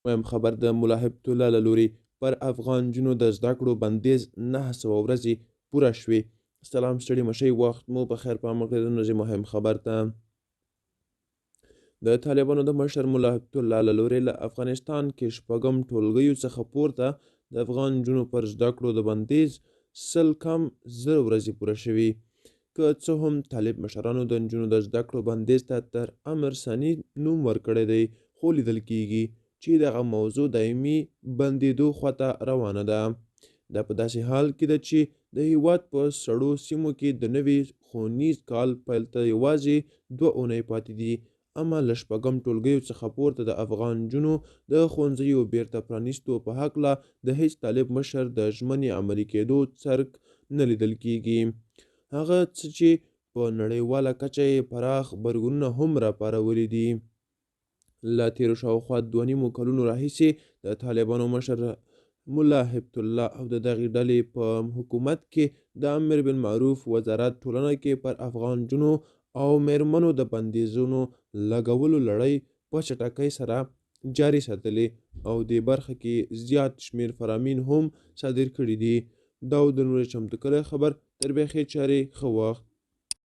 ویم خبر د ملا هبت الله له لوري پر افغان جنو د زده کړو بندیز 900 ورځې پوره شوې. سلام ستړي مشئ، وخت مو په خیر. پام وکړئ د ورځې مهم خبر ته. د طالبانو د مشر ملا هبت الله له لوري له افغانستان کې شپږم ټولګیو څخه پورته د افغان جنو پر زده کړو د بندیز 100 ورځې پوره شوي. که څه هم طالب مشرانو د نجونو د زده کړو بندیز ته تر امر ثاني نوم ورکړی دی، خو لیدل کیږي چې دغه موضوع دایمي بندېدو خواته روانه ده. دا په داسې حال کې ده چې د هیواد په سړو سیمو کې د نوي ښوونیز کال پیل ته یوازې 2 اونۍ پاتې دي، اما له شپږم ټولګیو څخه پورته د افغان جنو د ښوونځیو بیرته پرانیستو په هکله د هیڅ طالب مشر د ژمنې عملي کېدو څرک نه لیدل کیږي. هغه څه چې په نړیواله کچه یې پراخ غبرګونونه هم راپارولي دي. له تیرو شاوخوا 2.5 کلونو راهیسې د طالبانو مشر ملا هبت الله او د دغې ډلې په حکومت کې د امر بالمعروف وزارت ټولنه کې پر افغان جنو او میرمنو د بندیزونو لګولو لړۍ په چټکۍ سره جاري ساتلې او دې برخه کې زیات شمیر فرامین هم صادر کړي دي. دا د نور چمتو کړی خبر تر بیخي چارې ښه وخت.